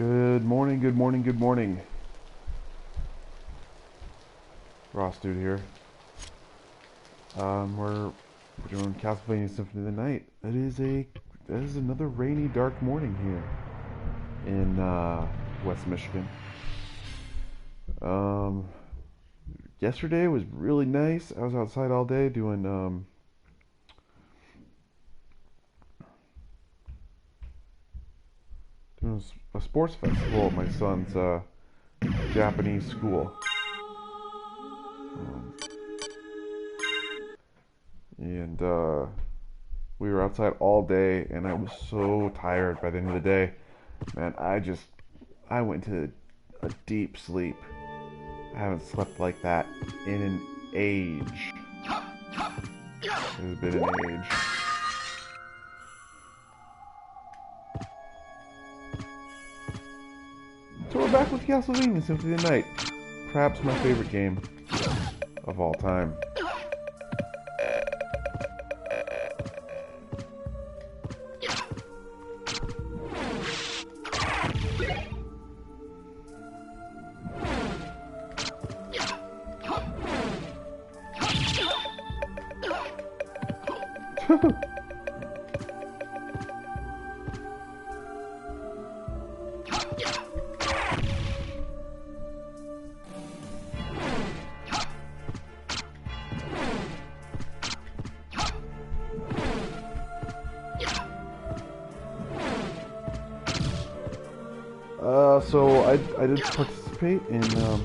Good morning, good morning, good morning. Ross dude here. We're doing Castlevania Symphony of the Night. It is another rainy, dark morning here in West Michigan. Yesterday was really nice. I was outside all day doing a sports festival at my son's Japanese school. And we were outside all day, and I was so tired by the end of the day. Man, I went to a deep sleep. I haven't slept like that in an age. It's been an age. So we're back with Castlevania Symphony of the Night. Perhaps my favorite game of all time. So I did participate in the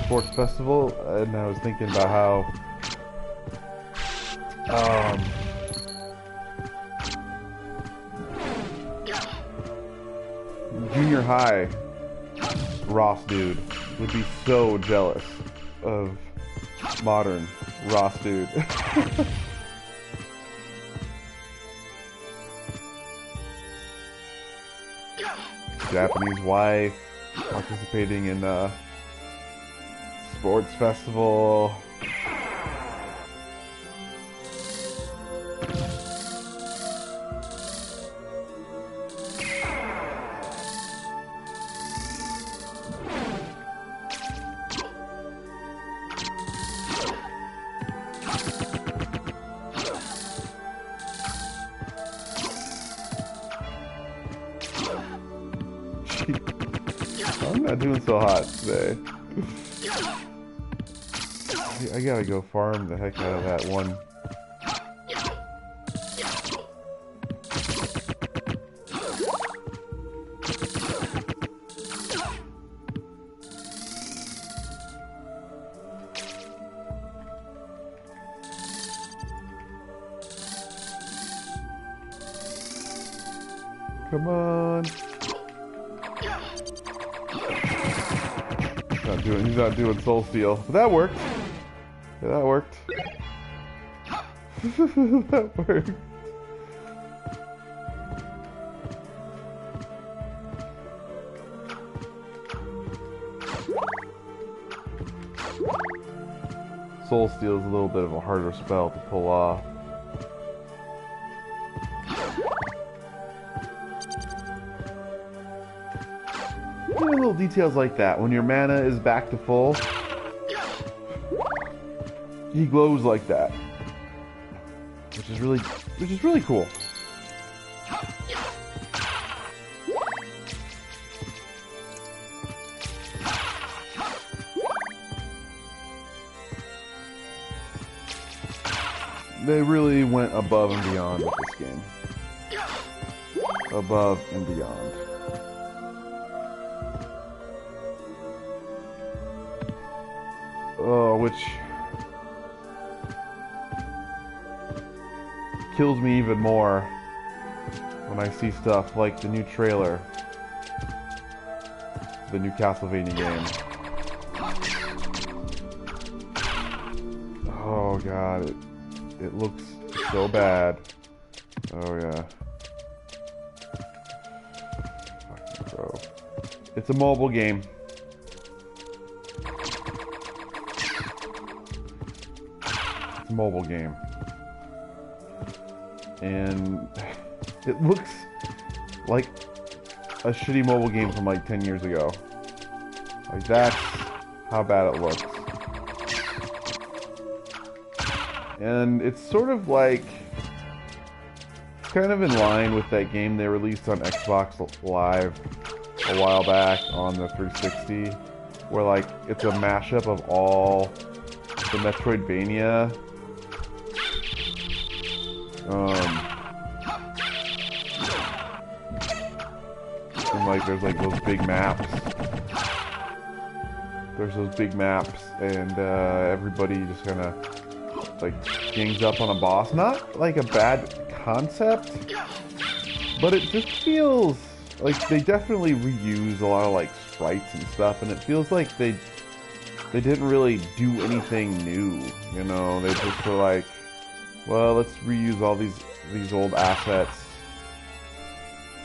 sports festival, and I was thinking about how junior high Ross dude would be so jealous of modern Ross dude. Japanese wife participating in a sports festival. I'm not doing so hot today. I gotta go farm the heck out of that one. Come on. He's not doing soul steal. But that worked. Yeah, that worked. That worked. Soul steal is a little bit of a harder spell to pull off. Little details like that. When your mana is back to full, he glows like that, which is really cool. They really went above and beyond with this game. Above and beyond. Oh, which kills me even more when I see stuff like the new trailer, the new Castlevania game. Oh god, it looks so bad. Oh yeah. Bro. It's a mobile game. Mobile game, and It looks like a shitty mobile game from like 10 years ago. Like, that's how bad it looks. And it's sort of like, kind of in line with that game they released on Xbox Live a while back on the 360, where like it's a mashup of all the Metroidvania and like there's like those big maps. There's those big maps, and everybody just kind of like gangs up on a boss. Not like a bad concept, but it just feels like they definitely reuse a lot of like sprites and stuff, and it feels like they didn't really do anything new, you know. They just were like, well, let's reuse all these old assets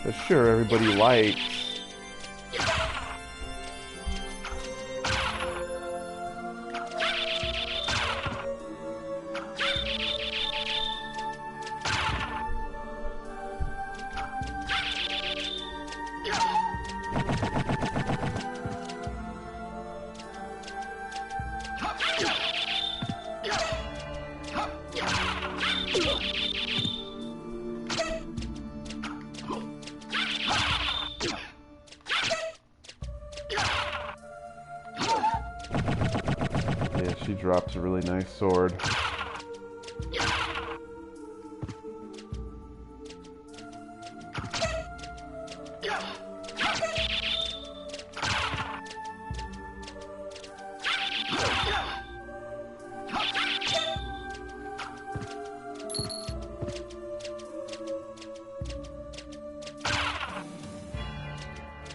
that sure everybody likes. Yeah, she drops a really nice sword.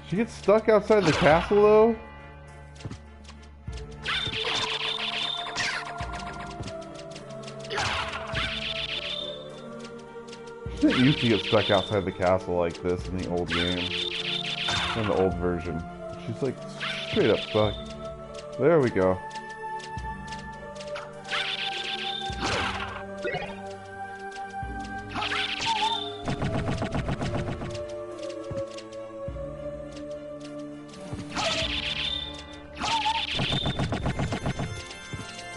She gets stuck outside the castle though? She didn't used to get stuck outside the castle like this in the old game. In the old version. She's like straight up stuck. There we go.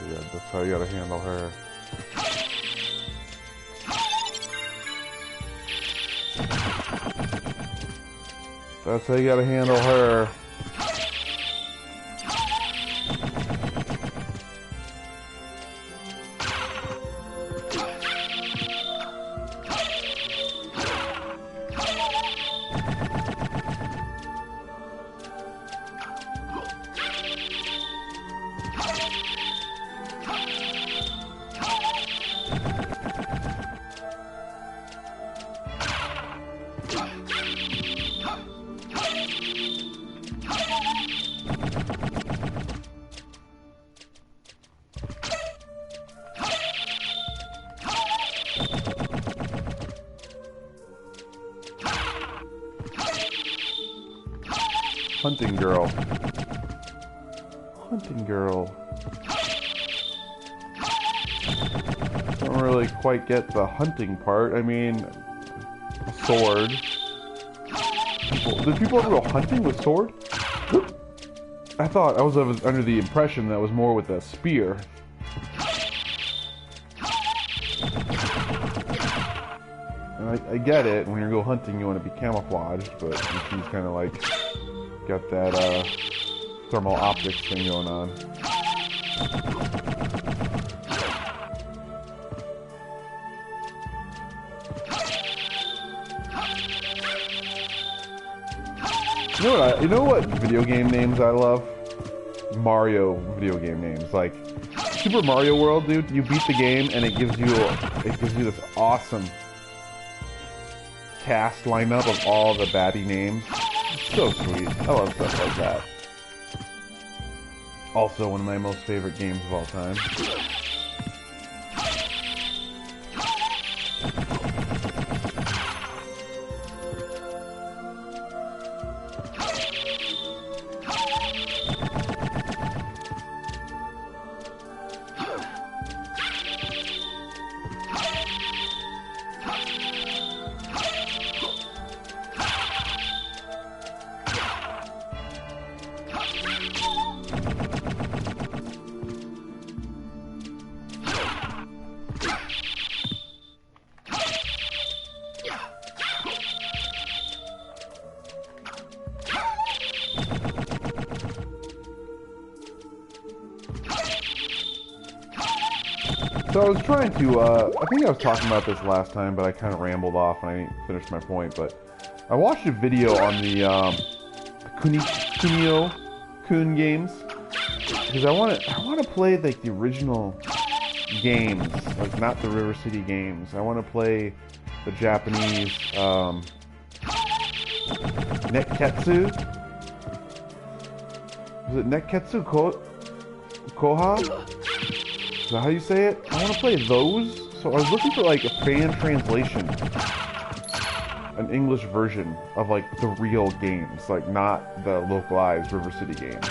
Yeah, that's how you gotta handle her. That's how you gotta handle her. Hunting girl. Hunting girl. Don't really quite get the hunting part. I mean, a sword. Did people ever go hunting with sword? I thought I was under the impression that was more with a spear. And I get it. When you go hunting, you want to be camouflaged, but she's kind of like got that thermal optics thing going on. You know what video game names I love? Mario video game names. Like Super Mario World, dude. You beat the game and it gives you this awesome cast lineup of all the baddie names. So sweet. I love stuff like that. Also one of my most favorite games of all time. So I was trying to, I think I was talking about this last time, but I kind of rambled off and I didn't finish my point, but I watched a video on the, Kunio-kun games, because I want to play, like, the original games, like, not the River City games. I want to play the Japanese, Nekketsu? Is it Nekketsu Koha? Is that how you say it? I want to play those. So I was looking for like a fan translation, an English version of like the real games, like not the localized River City games.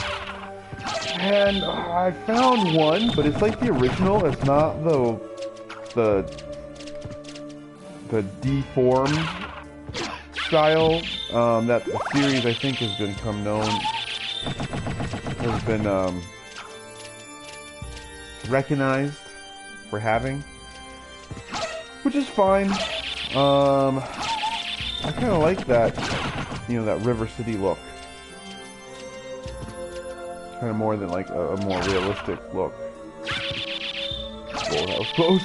And I found one, but it's like the original. It's not the deformed style that the series I think has become known, has been recognized for having, which is fine. I kind of like that, that River City look, kind of more than like a more realistic look. Whoa, that was close.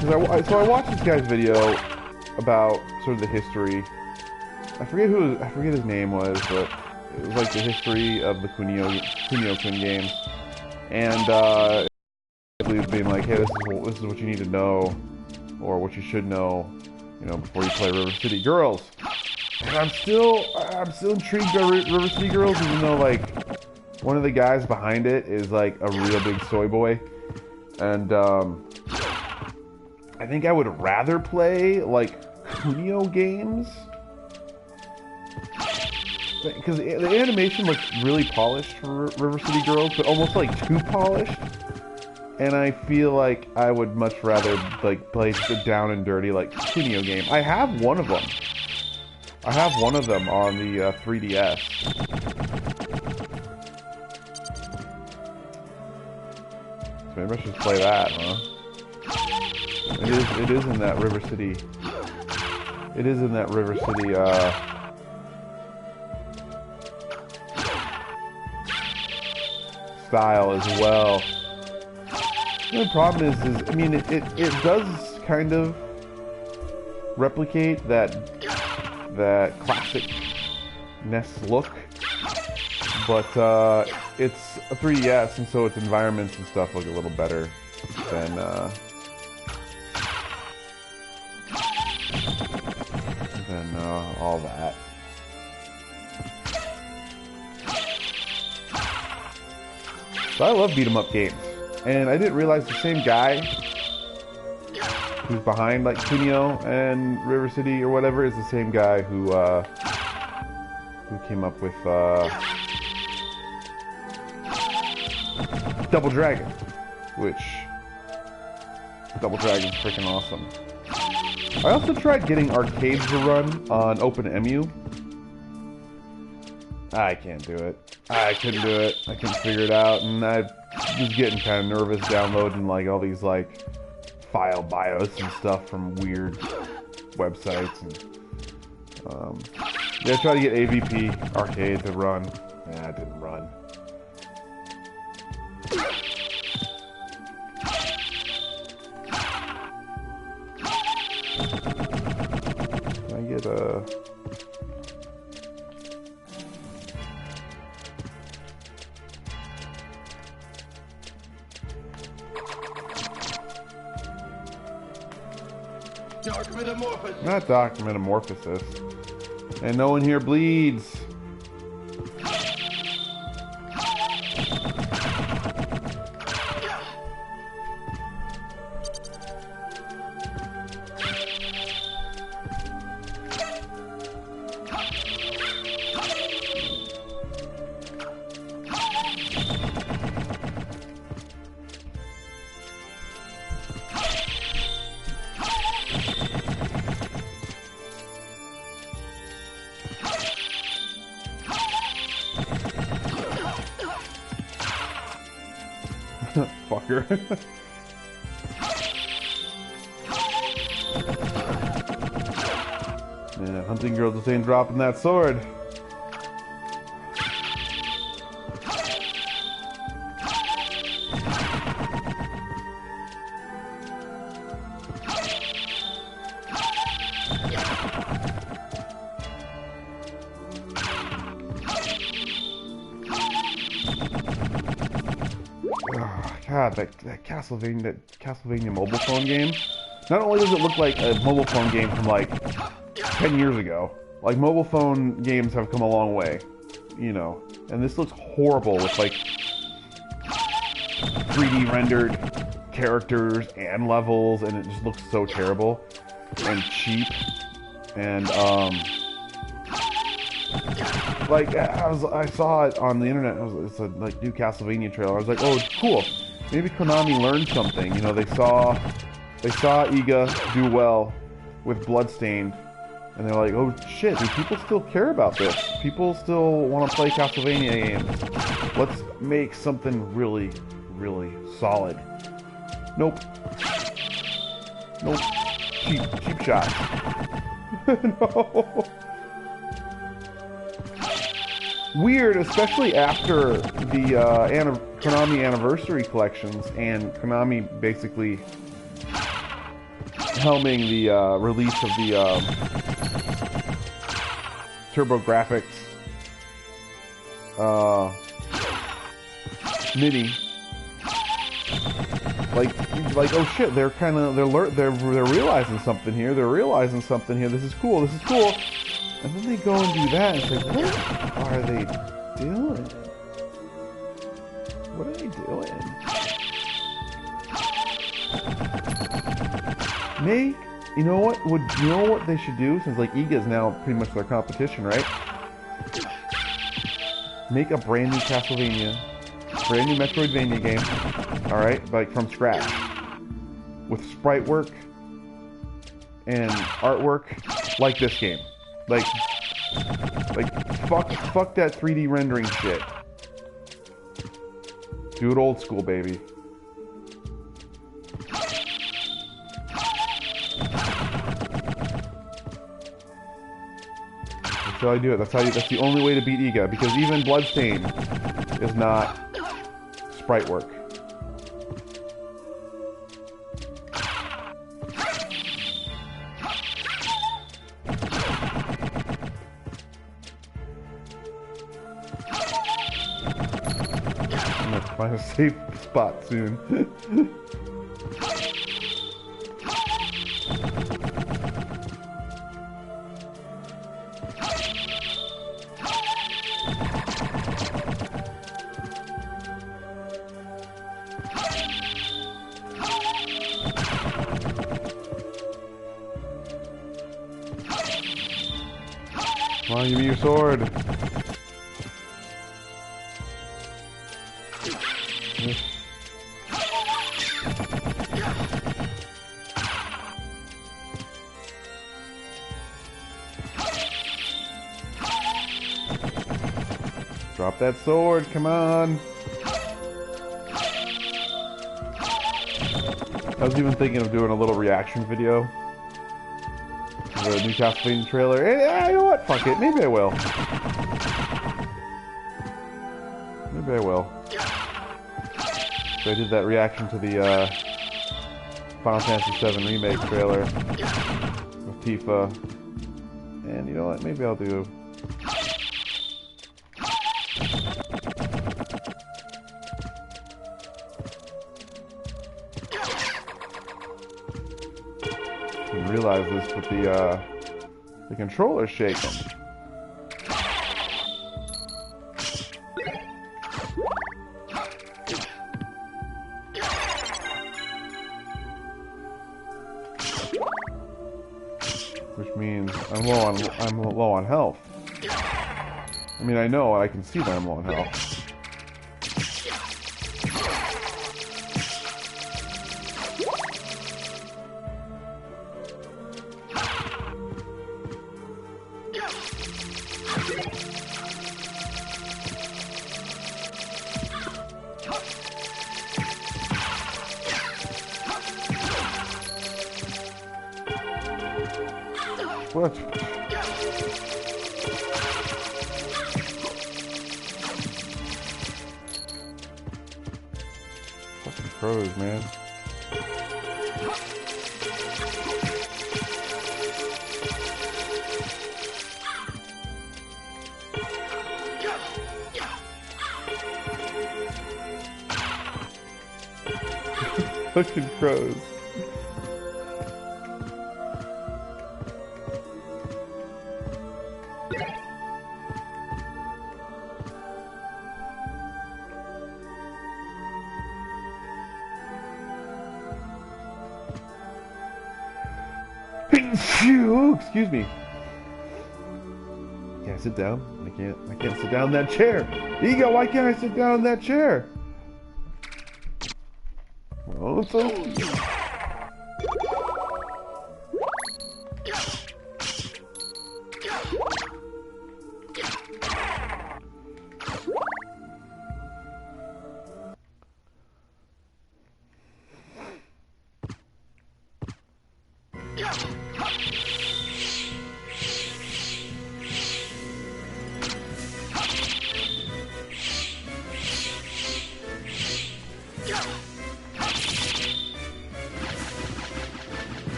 So I watched this guy's video about sort of the history. I forget his name was, but it was like the history of the Kunio-kun games. And basically being like, hey, this is what you need to know, or what you should know, before you play River City Girls. And I'm still intrigued by River City Girls, even though like one of the guys behind it is like a real big soy boy, and I think I would rather play like Kunio games, because the animation looks really polished for River City Girls, but almost like too polished. And I feel like I would much rather like play the down and dirty like Kunio game. I have one of them. I have one of them on the 3DS. So maybe I should play that, huh? It is in that River City. It is in that River City. Style as well. The problem is I mean, it does kind of replicate that classic NES look, but it's a 3DS, and so its environments and stuff look a little better than all that. So I love beat 'em up games, and I didn't realize the same guy who's behind like Kunio and River City or whatever is the same guy who came up with Double Dragon, which Double Dragon's freaking awesome. I also tried getting arcades to run on OpenEMU. I can't do it. I couldn't do it. I couldn't figure it out, and I was getting kind of nervous downloading like all these like file BIOS and stuff from weird websites. And yeah, I tried to get AVP arcade to run. Yeah, it didn't run. Can I get a... Dark Metamorphosis. Not Dark Metamorphosis. And no one here bleeds. Fucker. Yeah, hunting girl just ain't dropping that sword. God, that Castlevania mobile phone game. Not only does it look like a mobile phone game from like 10 years ago, like mobile phone games have come a long way, you know, and this looks horrible with like 3D rendered characters and levels, and it just looks so terrible and cheap. And like I saw it on the internet. It's a like new Castlevania trailer. I was like, oh, it's cool. Maybe Konami learned something. You know, they saw Iga do well with Bloodstained, and they're like, oh shit, do people still care about this? People still want to play Castlevania games. Let's make something really, really solid. Nope. Nope. Cheap shot. No. Weird, especially after the Konami Anniversary Collections and Konami basically helming the release of the TurboGrafx Mini. Like oh shit, they're realizing something here. They're realizing something here. This is cool. This is cool. And then they go and do that, and it's like, what are they doing? What are they doing? You know what they should do, since like Iga is now pretty much their competition, right? Make a brand new Castlevania, brand new Metroidvania game, alright, like from scratch. With sprite work and artwork like this game. Like fuck that 3D rendering shit. Do it old school, baby. That's how I do it. That's the only way to beat Iga, because even Bloodstained is not sprite work. Find a safe spot soon. Come on, give me your sword. Drop that sword, come on. I was even thinking of doing a little reaction video to the new Castlevania trailer. Hey, you know what? Fuck it. Maybe I will. Maybe I will. So I did that reaction to the Final Fantasy VII Remake trailer with Tifa. And you know what? Maybe I'll do... realize this, but the controller's shaking. Which means I'm low on health. I mean, I know, I can see that I'm low on health. What? Fucking pros, man. Fucking crows. Excuse me. Can I sit down? I can't sit down in that chair. Ego, why can't I sit down in that chair? Oh, so...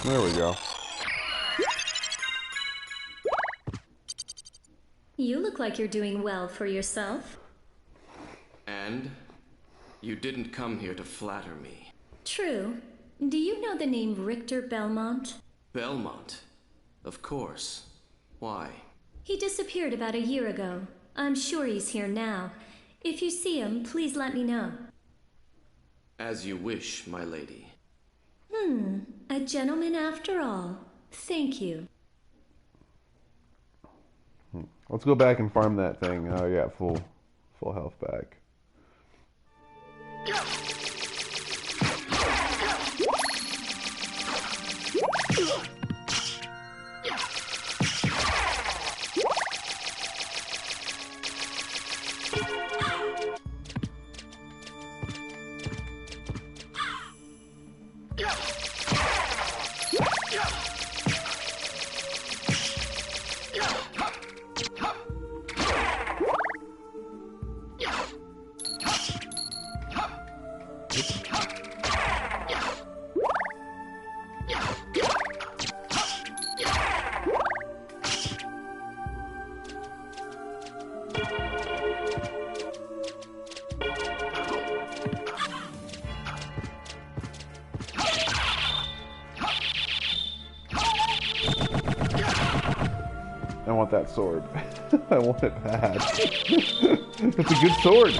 There we go. You look like you're doing well for yourself. And? You didn't come here to flatter me. True. Do you know the name Richter Belmont? Belmont? Of course. Why? He disappeared about a year ago. I'm sure he's here now. If you see him, please let me know. As you wish, my lady. A gentleman after all. Thank you. Let's go back and farm that thing. Oh yeah, full health back. I want that sword. I want it bad. It's a good sword.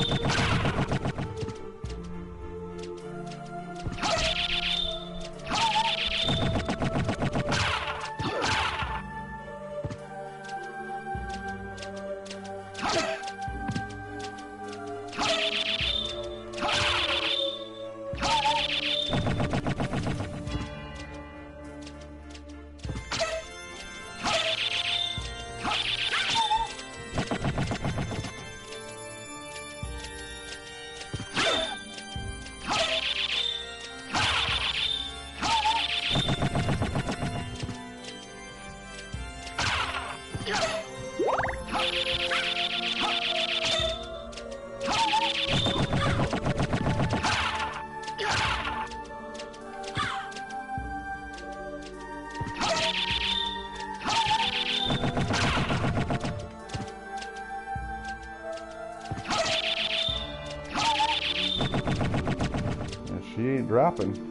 She ain't dropping.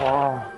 Oh.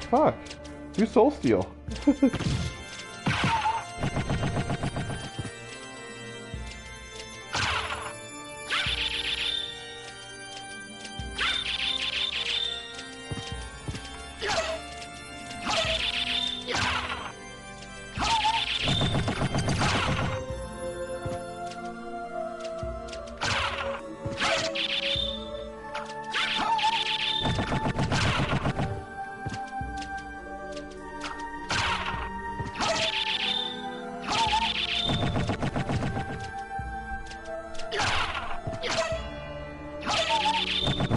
Fuck. Do Soul Steal.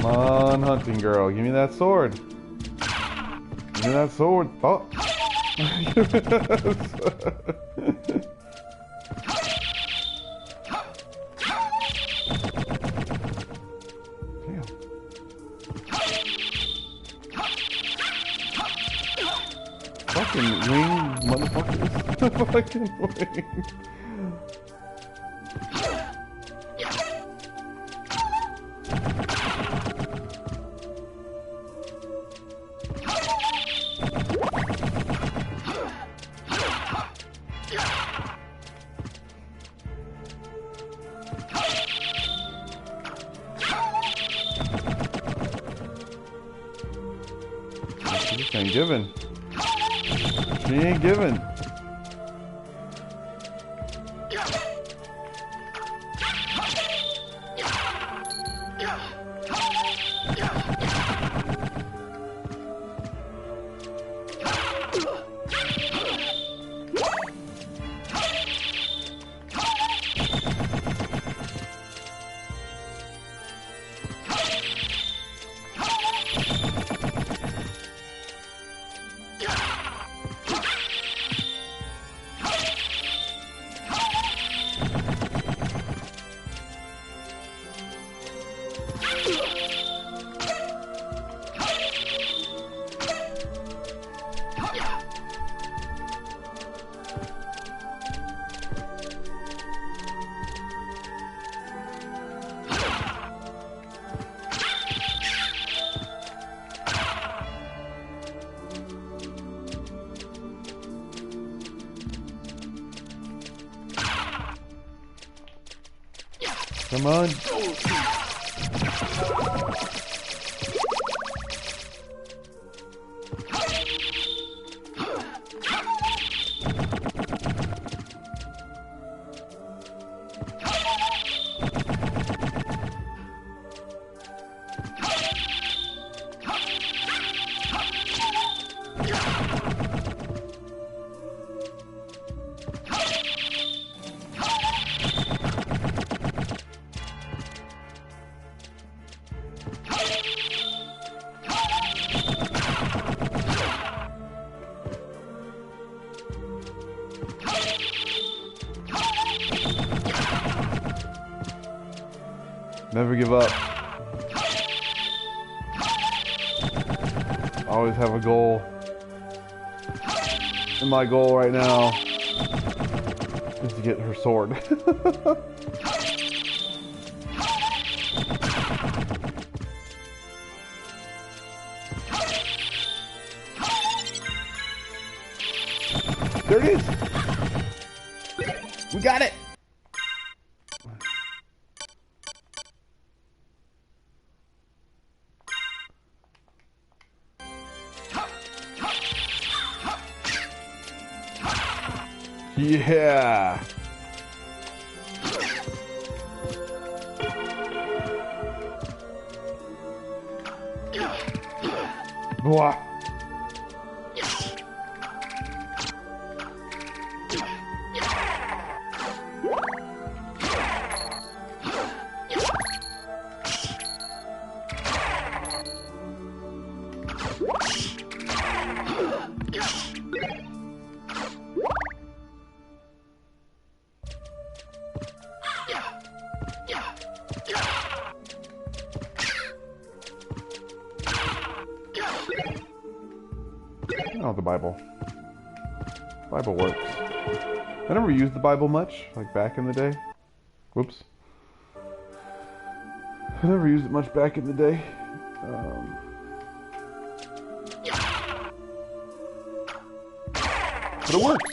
Come on, hunting girl, give me that sword. Give me that sword. Oh. Damn. Fucking wing, motherfuckers. Fucking wing. She ain't giving. She ain't giving. Come on. Never give up. Always have a goal. And my goal right now is to get her sword. There it is! We got it! Yeah! Blah. Oh, the Bible. Bible works. I never used the Bible much, like back in the day. Whoops. I never used it much back in the day. But it works.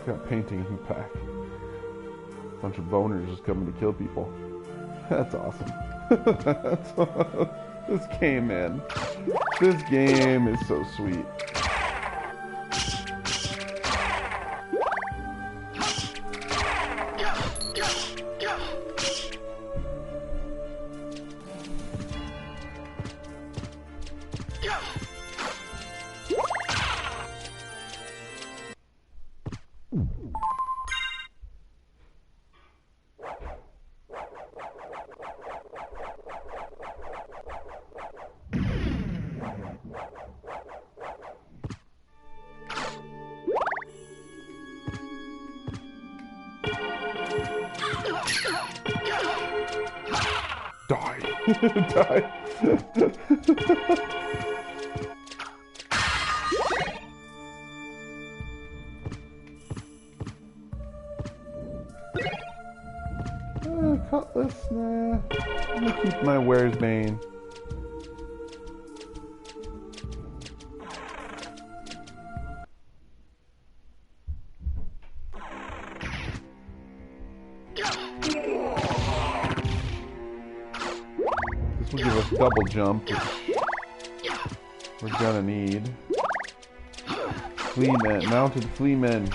Got painting in the pack. Bunch of boners just coming to kill people. That's awesome. This game, man. This game is so sweet. Die. Die. Cutlass, nah. I'm gonna keep my Where's Bane. This will give us double jump, which we're gonna need. Fleamen, mounted fleamen.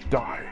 Die.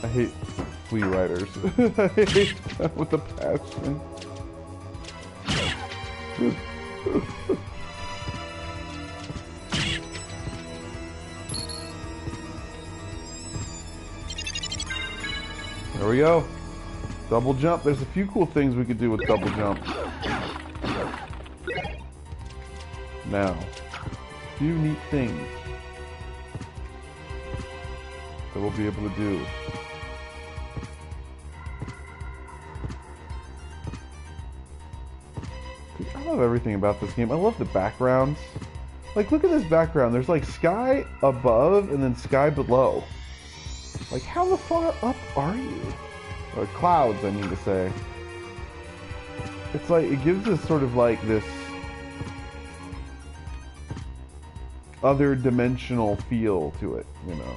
I hate flea riders. I hate them with a passion. There we go. Double jump. There's a few cool things we could do with double jump. Now, a few neat things that we'll be able to do. I thought love everything about this game. I love the backgrounds. Like, look at this background. There's like sky above and then sky below. Like, how the far up are you? Or clouds, I mean to say. It's like, it gives us sort of like this other dimensional feel to it, you know.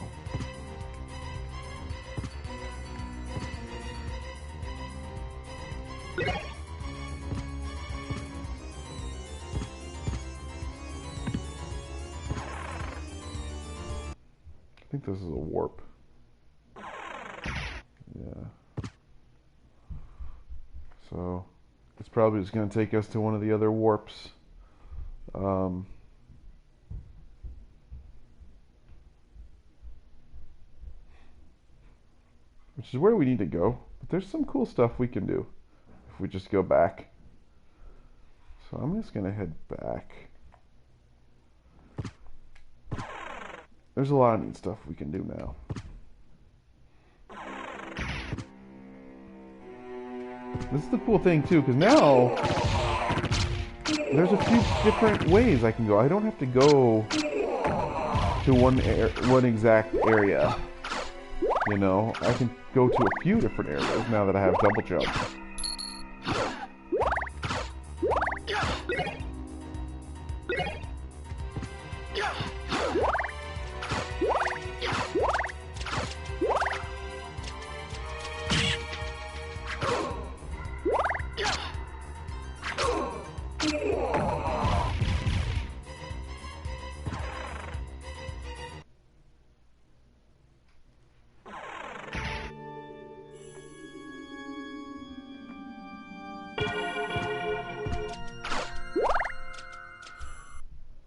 I think this is a warp. Yeah. So, it's probably just going to take us to one of the other warps. Which is where we need to go. But there's some cool stuff we can do if we just go back. So I'm just going to head back. There's a lot of neat stuff we can do now. This is the cool thing too, because now there's a few different ways I can go. I don't have to go to one exact area. You know, I can go to a few different areas now that I have double jump.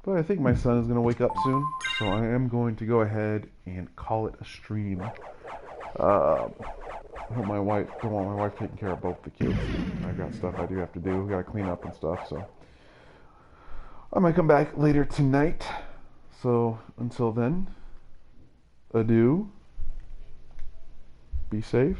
But I think my son is going to wake up soon, so I am going to go ahead and call it a stream. I don't want my wife taking care of both the kids. I've got stuff I do have to do. We got to clean up and stuff, so I might come back later tonight. So until then, adieu. Be safe.